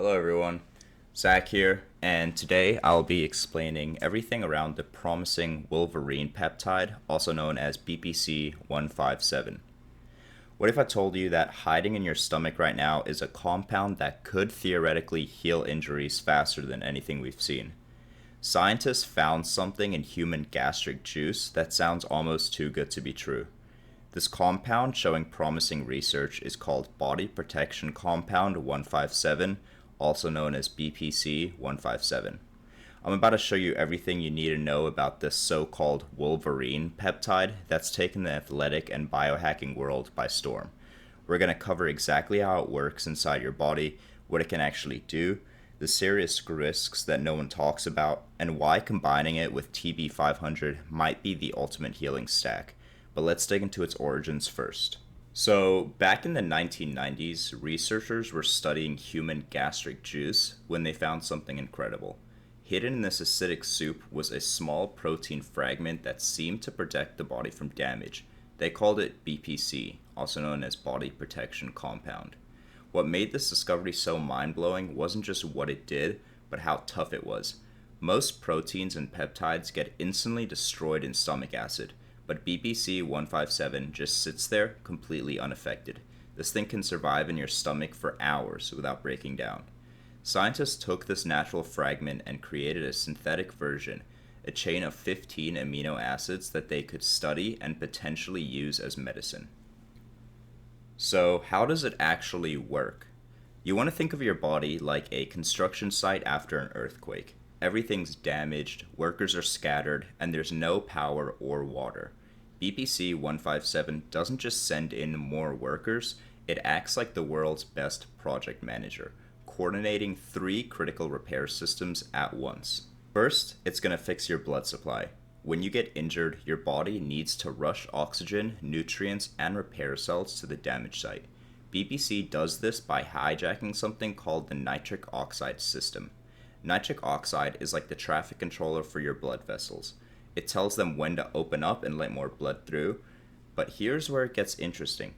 Hello everyone, Zach here, and today I'll be explaining everything around the promising Wolverine Peptide, also known as BPC-157. What if I told you that hiding in your stomach right now is a compound that could theoretically heal injuries faster than anything we've seen? Scientists found something in human gastric juice that sounds almost too good to be true. This compound showing promising research is called Body Protection Compound 157, also known as BPC-157. I'm about to show you everything you need to know about this so-called Wolverine peptide that's taken the athletic and biohacking world by storm. We're going to cover exactly how it works inside your body, what it can actually do, the serious risks that no one talks about, and why combining it with TB-500 might be the ultimate healing stack. But let's dig into its origins first. So, back in the 1990s, researchers were studying human gastric juice when they found something incredible. Hidden in this acidic soup was a small protein fragment that seemed to protect the body from damage. They called it BPC, also known as Body Protection Compound. What made this discovery so mind-blowing wasn't just what it did, but how tough it was. Most proteins and peptides get instantly destroyed in stomach acid, but BPC-157 just sits there completely unaffected. This thing can survive in your stomach for hours without breaking down. Scientists took this natural fragment and created a synthetic version, a chain of 15 amino acids that they could study and potentially use as medicine. So, how does it actually work? You want to think of your body like a construction site after an earthquake. Everything's damaged, workers are scattered, and there's no power or water. BPC-157 doesn't just send in more workers, it acts like the world's best project manager, coordinating 3 critical repair systems at once. First, it's going to fix your blood supply. When you get injured, your body needs to rush oxygen, nutrients, and repair cells to the damaged site. BPC does this by hijacking something called the nitric oxide system. Nitric oxide is like the traffic controller for your blood vessels. It tells them when to open up and let more blood through. But here's where it gets interesting.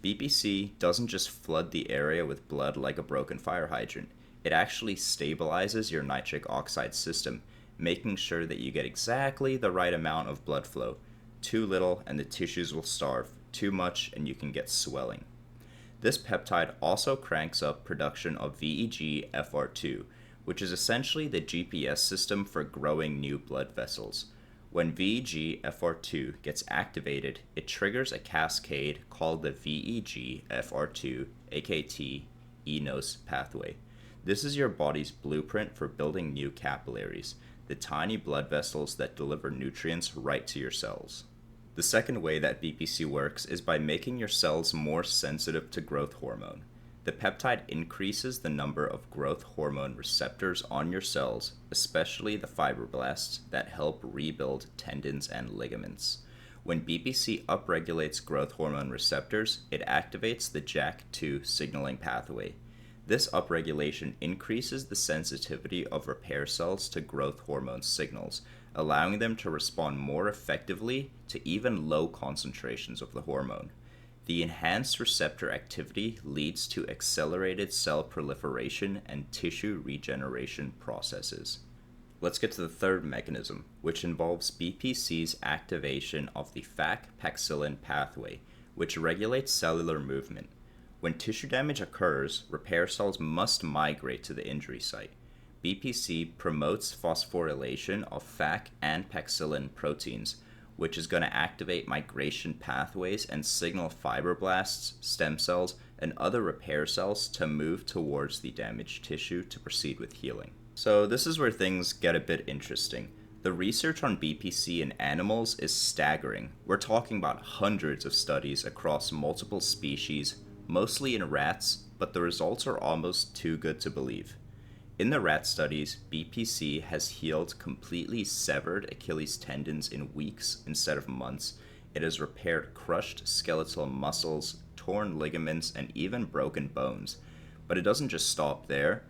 BPC doesn't just flood the area with blood like a broken fire hydrant. It actually stabilizes your nitric oxide system, making sure that you get exactly the right amount of blood flow. Too little and the tissues will starve. Too much and you can get swelling. This peptide also cranks up production of VEGFR2, which is essentially the GPS system for growing new blood vessels. When VEGFR2 gets activated, it triggers a cascade called the VEGFR2 AKT eNOS pathway. This is your body's blueprint for building new capillaries, the tiny blood vessels that deliver nutrients right to your cells. The second way that BPC works is by making your cells more sensitive to growth hormone. The peptide increases the number of growth hormone receptors on your cells, especially the fibroblasts that help rebuild tendons and ligaments. When BPC upregulates growth hormone receptors, it activates the JAK2 signaling pathway. This upregulation increases the sensitivity of repair cells to growth hormone signals, allowing them to respond more effectively to even low concentrations of the hormone. The enhanced receptor activity leads to accelerated cell proliferation and tissue regeneration processes. Let's get to the third mechanism, which involves BPC's activation of the FAK-Paxillin pathway, which regulates cellular movement. When tissue damage occurs, repair cells must migrate to the injury site. BPC promotes phosphorylation of FAK and Paxillin proteins, which is going to activate migration pathways and signal fibroblasts, stem cells, and other repair cells to move towards the damaged tissue to proceed with healing. So this is where things get a bit interesting. The research on BPC in animals is staggering. We're talking about hundreds of studies across multiple species, mostly in rats, but the results are almost too good to believe. In the rat studies, BPC has healed completely severed Achilles tendons in weeks instead of months. It has repaired crushed skeletal muscles, torn ligaments, and even broken bones. But it doesn't just stop there.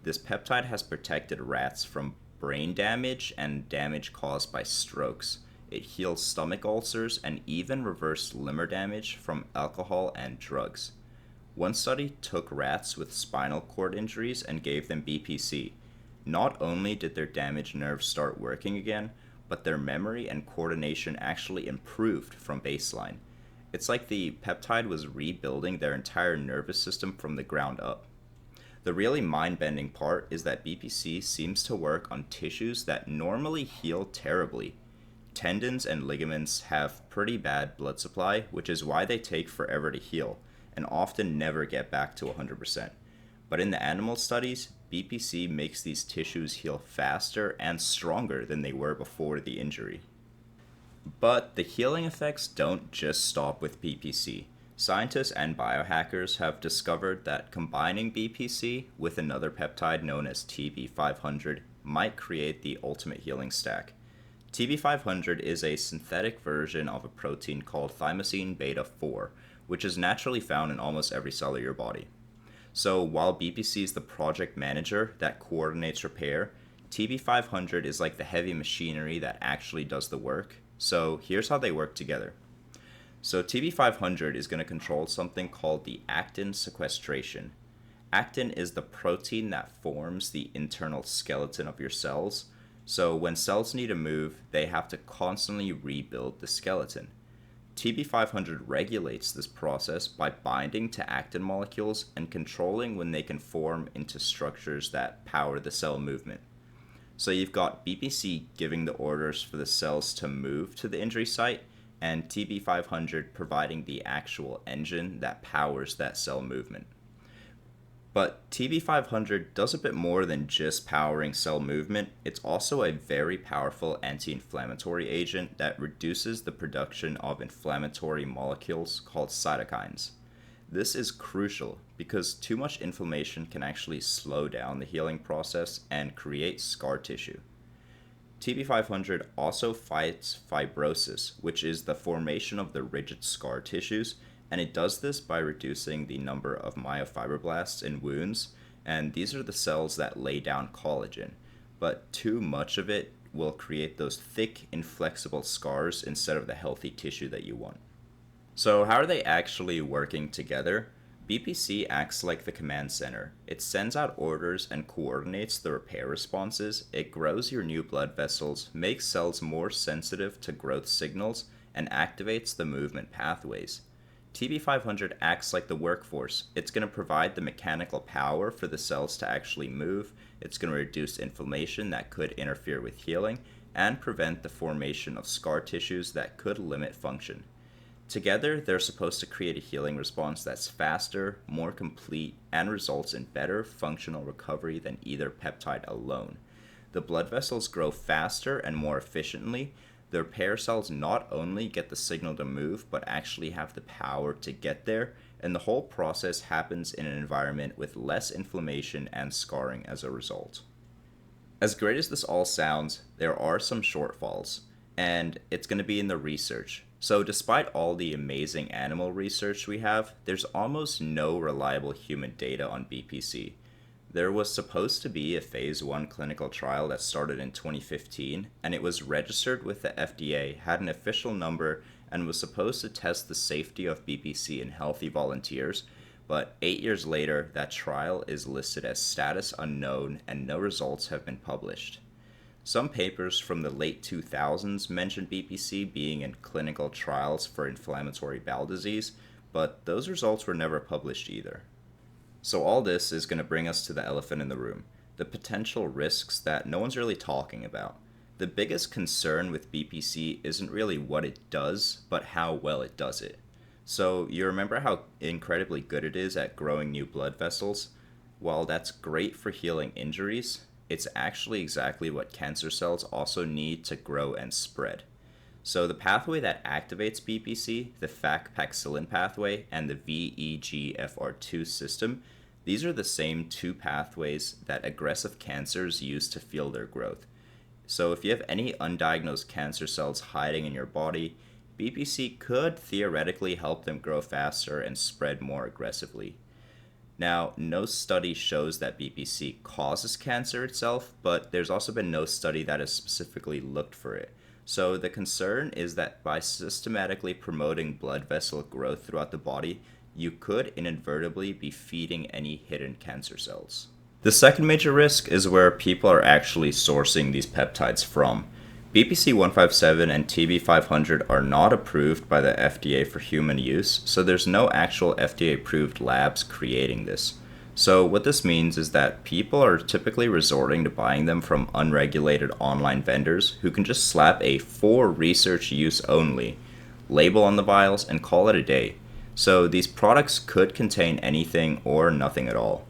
This peptide has protected rats from brain damage and damage caused by strokes. It heals stomach ulcers and even reversed liver damage from alcohol and drugs. One study took rats with spinal cord injuries and gave them BPC. Not only did their damaged nerves start working again, but their memory and coordination actually improved from baseline. It's like the peptide was rebuilding their entire nervous system from the ground up. The really mind-bending part is that BPC seems to work on tissues that normally heal terribly. Tendons and ligaments have pretty bad blood supply, which is why they take forever to heal, and often never get back to 100%. But in the animal studies, BPC makes these tissues heal faster and stronger than they were before the injury. But the healing effects don't just stop with BPC. Scientists and biohackers have discovered that combining BPC with another peptide known as TB-500 might create the ultimate healing stack. TB-500 is a synthetic version of a protein called thymosin beta 4, which is naturally found in almost every cell of your body. So while BPC is the project manager that coordinates repair, TB-500 is like the heavy machinery that actually does the work. So here's how they work together. So TB-500 is going to control something called the actin sequestration. Actin is the protein that forms the internal skeleton of your cells. So when cells need to move, they have to constantly rebuild the skeleton. TB-500 regulates this process by binding to actin molecules and controlling when they can form into structures that power the cell movement. So you've got BPC giving the orders for the cells to move to the injury site, and TB-500 providing the actual engine that powers that cell movement. But TB-500 does a bit more than just powering cell movement. It's also a very powerful anti-inflammatory agent that reduces the production of inflammatory molecules called cytokines. This is crucial because too much inflammation can actually slow down the healing process and create scar tissue. TB-500 also fights fibrosis, which is the formation of the rigid scar tissues, and it does this by reducing the number of myofibroblasts in wounds, and these are the cells that lay down collagen. But too much of it will create those thick, inflexible scars instead of the healthy tissue that you want. So how are they actually working together? BPC acts like the command center. It sends out orders and coordinates the repair responses. It grows your new blood vessels, makes cells more sensitive to growth signals, and activates the movement pathways. TB-500 acts like the workforce. It's going to provide the mechanical power for the cells to actually move. It's going to reduce inflammation that could interfere with healing and prevent the formation of scar tissues that could limit function. Together, they're supposed to create a healing response that's faster, more complete, and results in better functional recovery than either peptide alone. The blood vessels grow faster and more efficiently. The repair cells not only get the signal to move, but actually have the power to get there, and the whole process happens in an environment with less inflammation and scarring as a result. As great as this all sounds, there are some shortfalls, and it's going to be in the research. So despite all the amazing animal research we have, there's almost no reliable human data on BPC. There was supposed to be a phase 1 clinical trial that started in 2015, and it was registered with the FDA, had an official number, and was supposed to test the safety of BPC in healthy volunteers, but 8 years later, that trial is listed as status unknown and no results have been published. Some papers from the late 2000s mentioned BPC being in clinical trials for inflammatory bowel disease, but those results were never published either. So all this is going to bring us to the elephant in the room, the potential risks that no one's really talking about. The biggest concern with BPC isn't really what it does, but how well it does it. So you remember how incredibly good it is at growing new blood vessels? While that's great for healing injuries, it's actually exactly what cancer cells also need to grow and spread. So the pathway that activates BPC, the FAK-Paxillin pathway, and the VEGFR2 system, these are the same two pathways that aggressive cancers use to fuel their growth. So if you have any undiagnosed cancer cells hiding in your body, BPC could theoretically help them grow faster and spread more aggressively. Now, no study shows that BPC causes cancer itself, but there's also been no study that has specifically looked for it. So the concern is that by systematically promoting blood vessel growth throughout the body, you could inadvertently be feeding any hidden cancer cells. The second major risk is where people are actually sourcing these peptides from. BPC-157 and TB-500 are not approved by the FDA for human use, so there's no actual FDA-approved labs creating this. So what this means is that people are typically resorting to buying them from unregulated online vendors who can just slap a "for research use only" label on the vials and call it a day. So these products could contain anything or nothing at all.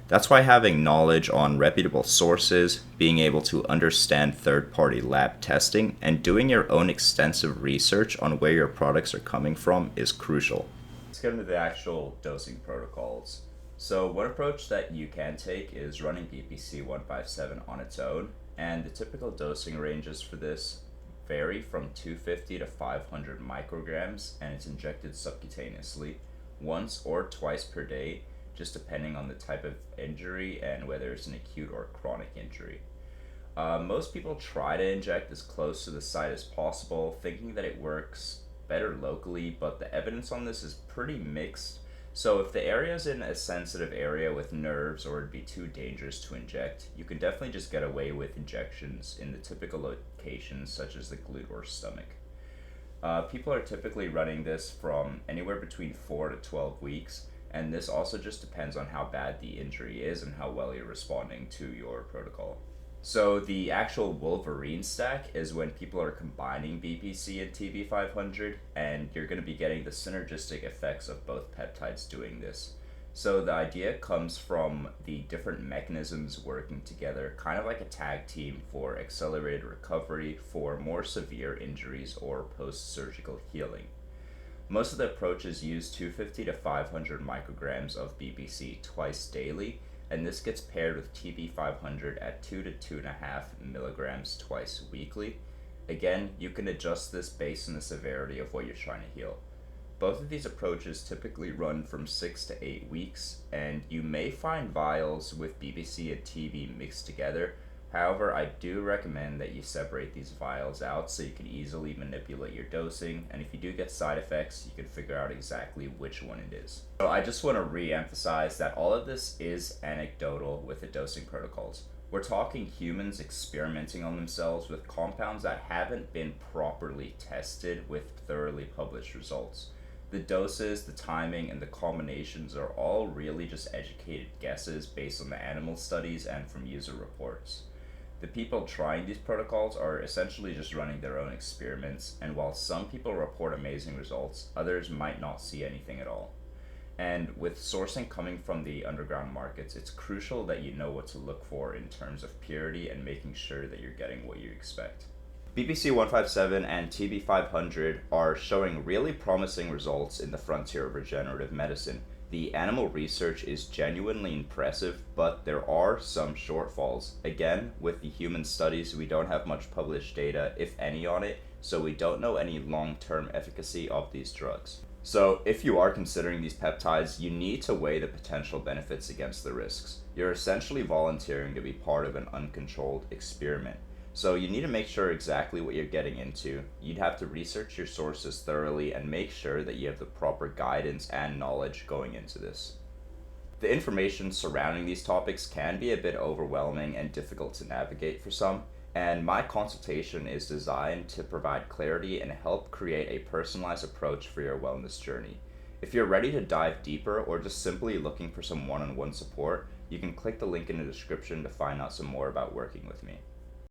That's why having knowledge on reputable sources, being able to understand third-party lab testing, and doing your own extensive research on where your products are coming from is crucial. Let's get into the actual dosing protocols. So one approach that you can take is running BPC-157 on its own, and the typical dosing ranges for this vary from 250 to 500 micrograms, and it's injected subcutaneously once or twice per day, just depending on the type of injury and whether it's an acute or chronic injury. Most people try to inject as close to the site as possible, thinking that it works better locally, but the evidence on this is pretty mixed. So if the area is in a sensitive area with nerves or it'd be too dangerous to inject, you can definitely just get away with injections in the typical locations such as the glute or stomach. People are typically running this from anywhere between 4 to 12 weeks, and this also just depends on how bad the injury is and how well you're responding to your protocol. So the actual Wolverine stack is when people are combining BPC and TB-500, and you're going to be getting the synergistic effects of both peptides doing this. So the idea comes from the different mechanisms working together, kind of like a tag team for accelerated recovery for more severe injuries or post-surgical healing. Most of the approaches use 250 to 500 micrograms of BPC twice daily, and this gets paired with TB-500 at 2 to 2.5 milligrams twice weekly. Again, you can adjust this based on the severity of what you're trying to heal. Both of these approaches typically run from 6 to 8 weeks, and you may find vials with BPC and TB mixed together. However, I do recommend that you separate these vials out so you can easily manipulate your dosing, and if you do get side effects, you can figure out exactly which one it is. So I just want to re-emphasize that all of this is anecdotal with the dosing protocols. We're talking humans experimenting on themselves with compounds that haven't been properly tested with thoroughly published results. The doses, the timing, and the combinations are all really just educated guesses based on the animal studies and from user reports. The people trying these protocols are essentially just running their own experiments, and while some people report amazing results, others might not see anything at all. And with sourcing coming from the underground markets, it's crucial that you know what to look for in terms of purity and making sure that you're getting what you expect. BPC-157 and TB-500 are showing really promising results in the frontier of regenerative medicine. The animal research is genuinely impressive, but there are some shortfalls. Again, with the human studies, we don't have much published data, if any, on it, so we don't know any long-term efficacy of these drugs. So if you are considering these peptides, you need to weigh the potential benefits against the risks. You're essentially volunteering to be part of an uncontrolled experiment. So you need to make sure exactly what you're getting into. You'd have to research your sources thoroughly and make sure that you have the proper guidance and knowledge going into this. The information surrounding these topics can be a bit overwhelming and difficult to navigate for some, and my consultation is designed to provide clarity and help create a personalized approach for your wellness journey. If you're ready to dive deeper or just simply looking for some one-on-one support, you can click the link in the description to find out some more about working with me.